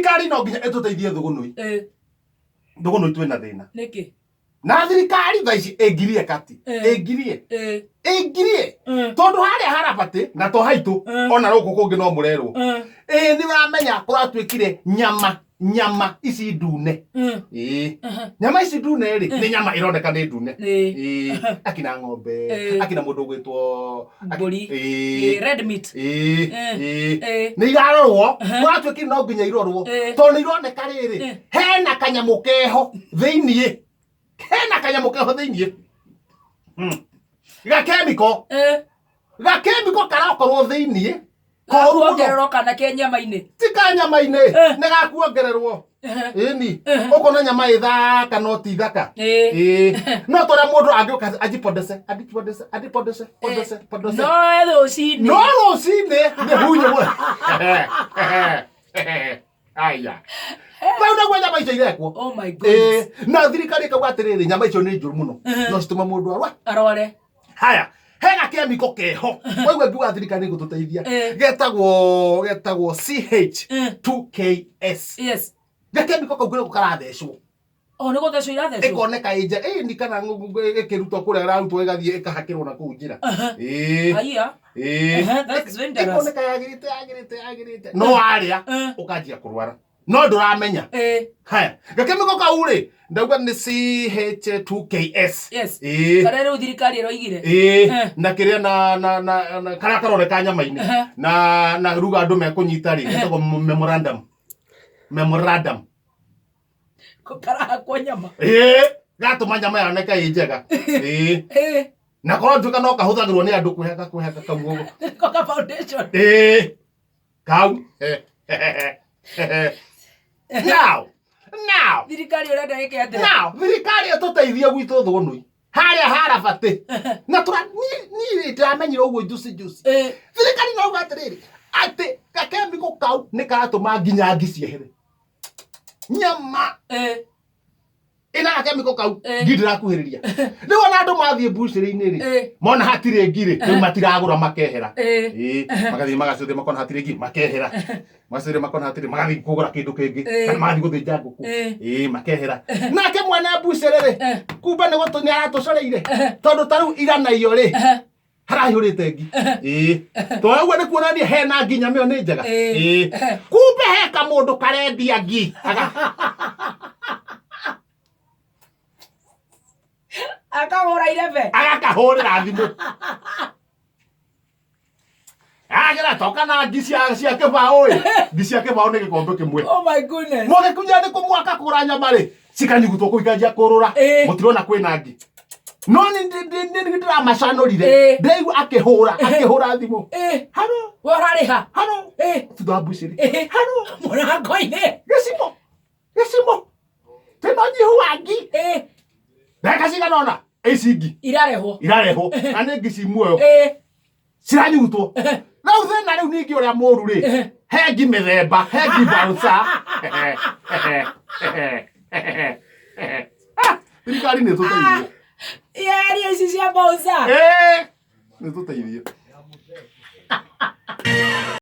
thirikari no nginya etuteithie thugunui thugunui twina thina niki na thirikari tha ici ingirie kati ingirie tondu haria harabati na to haitu ona ruku kungi no murerwo ni uramenya kuratwikire nyama ici ndune nyama ici ndune ri ni nyama ironeka ni ndune akina ng'ombe akina mundu gwitwo mburi red meat ni irarorwo kuratwikire no nginya irorwo tondu ironeka riri hena kanyamu keho thiini hena kanyamu keho thiini ga chemical karakorwo thiini kuongererwo kana ke nyama-ini ti ka nyama-ini nĩ gakuongererwo ĩni ũkona nyama ĩthaka no ti thaka no tũrĩa mũndũ angĩũka ajipodese no rũcinĩ nĩ hunye aya rĩu naguo nyama icio irekwo na thirikari ĩkauga atĩrĩrĩ nyama icio nĩ njũru mũno no citũme mũndũ arware haya hena chemical keho wewe ngiuga thirikari gututeithia getagwo CH2KS yes ga chemical kau kau karathecwo ni guthecwo irathecwo ikoneka inje ni kana ikirutwo kuria irarutwo igathie ikahakirwo na kuu njira aya that's very dangerous ikoneka yagirite no aria ukanjia kurwara no nduramenya haya ga chemical kau ri ndauga ni CH2KS yes kana riu thirikari iroigire na kiria na kana karoneka nyama-ini na ruga andu mekunyita ri etagwo memorandum kara kwa nyama gatuma nyama yoneka i njega na korwo nduka no kahuthagirwo ni andu kwehaka kamuogo ka foundation kau now thirikari urenda ike atia thirikari etuteithie gwitũ thugunui haria harabati na ni ndamenyire uguo juice thirikari no uga atiriri ati gakemiko kau ni karatuma nginya ngi ciehere nyama ina gakemiko kau ngindirakuhiriria riu ona andu mathie mbuciri-ini ri mona hatire ngiri riu matiragura makehera magathie magacuthia makona hatire ngi makehera macire makona hatire magathie kugura kindu kingi kana magathie guthinja nguku makehera nake mwene mbuciri ri kumbe ni gutu ni aratucoreire tondu taru igana iyo ri harahurite ngi to wewe ni kuonania hena nginya mio ni njega kumbe heka mundu karendia ngi akahura irebe agakahurira thimu agera toka na ngi cia kibao ngi cia kibao ni gikombe kimwe oh my goodness moge kunya ni kumwaka kura nyama ri cikanyugutwo kuikanjia kurura mutirona kwina ngi no ni ndira macanurire ndeigu akihura thimu hano warariha hano tuthambuciri hano murango-ini gicimo teno nyihu ngi ndeka ciganona ici ngi irarehwo na nĩ ngi ci muoyo ciranyugutwo rĩu thĩna rĩu ningĩ ũrĩa mũru rĩ he ngi mĩthemba he ngi mbaruca thirikari nĩ tũteithie iria ici cia mbaruca nĩ tũteithie